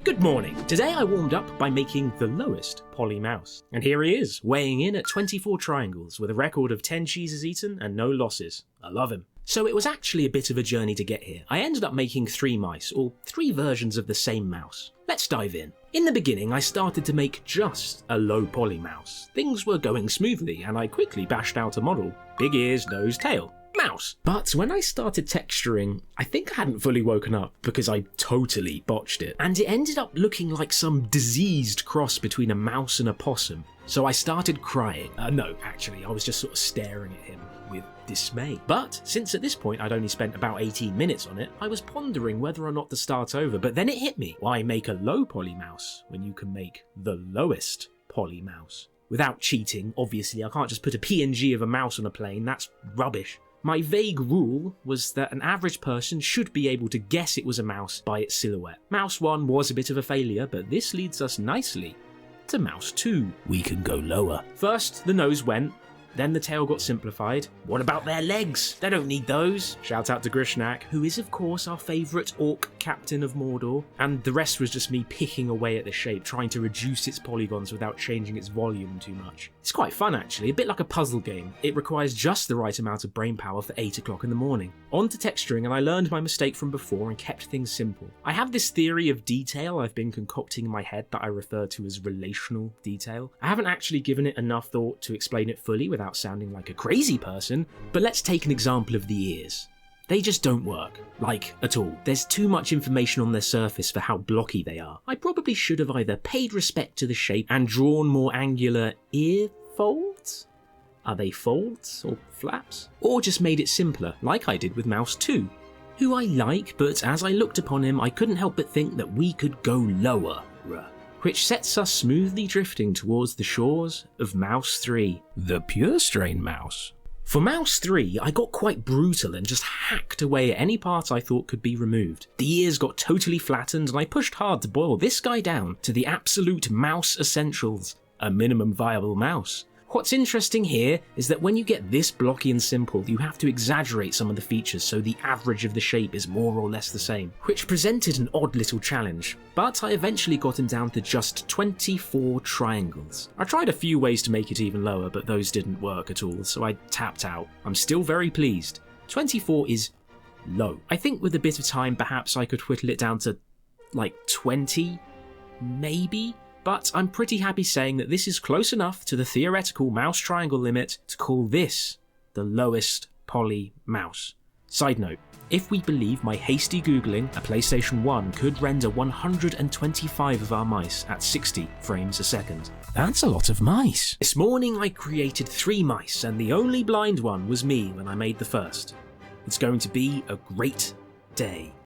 Good morning. Today I warmed up by making the lowest poly mouse. And here he is, weighing in at 24 triangles with a record of 10 cheeses eaten and no losses. I love him. So it was actually a bit of a journey to get here. I ended up making 3 mice, or 3 versions of the same mouse. Let's dive in. In the beginning, I started to make just a low poly mouse. Things were going smoothly and I quickly bashed out a model. Big ears, nose, tail. Mouse. But when I started texturing, I think I hadn't fully woken up because I totally botched it. And it ended up looking like some diseased cross between a mouse and a possum. So I started crying. No, actually, I was just sort of staring at him with dismay. But since at this point I'd only spent about 18 minutes on it, I was pondering whether or not to start over, but then it hit me. Why make a low poly mouse when you can make the lowest poly mouse? Without cheating, obviously, I can't just put a PNG of a mouse on a plane, that's rubbish. My vague rule was that an average person should be able to guess it was a mouse by its silhouette. Mouse 1 was a bit of a failure, but this leads us nicely to mouse 2. We can go lower. First, the nose went, then the tail got simplified. What about their legs? They don't need those. Shout out to Grishnak, who is of course our favourite orc captain of Mordor, and the rest was just me picking away at the shape, trying to reduce its polygons without changing its volume too much. It's quite fun actually, a bit like a puzzle game. It requires just the right amount of brain power for 8 o'clock in the morning. On to texturing, and I learned my mistake from before and kept things simple. I have this theory of detail I've been concocting in my head that I refer to as relational detail. I haven't actually given it enough thought to explain it fully without sounding like a crazy person, but let's take an example of the ears. They just don't work, like, at all. There's too much information on their surface for how blocky they are. I probably should have either paid respect to the shape and drawn more angular ear folds? Are they folds or flaps? Or just made it simpler, like I did with mouse 2, who I like, but as I looked upon him, I couldn't help but think that we could go lower, which sets us smoothly drifting towards the shores of mouse 3, the PURESTRAIN mouse. For mouse 3, I got quite brutal and just hacked away at any part I thought could be removed. The ears got totally flattened and I pushed hard to boil this guy down to the absolute mouse essentials, a minimum viable mouse. What's interesting here is that when you get this blocky and simple, you have to exaggerate some of the features so the average of the shape is more or less the same, which presented an odd little challenge, but I eventually got him down to just 24 triangles. I tried a few ways to make it even lower, but those didn't work at all, so I tapped out. I'm still very pleased. 24 is low. I think with a bit of time, perhaps I could whittle it down to like 20, maybe? But I'm pretty happy saying that this is close enough to the theoretical mouse triangle limit to call this the lowest poly mouse. Side note, if we believe my hasty googling, a PlayStation 1 could render 125 of our mice at 60 frames a second. That's a lot of mice. This morning I created 3 mice and the only blind one was me when I made the first. It's going to be a great day.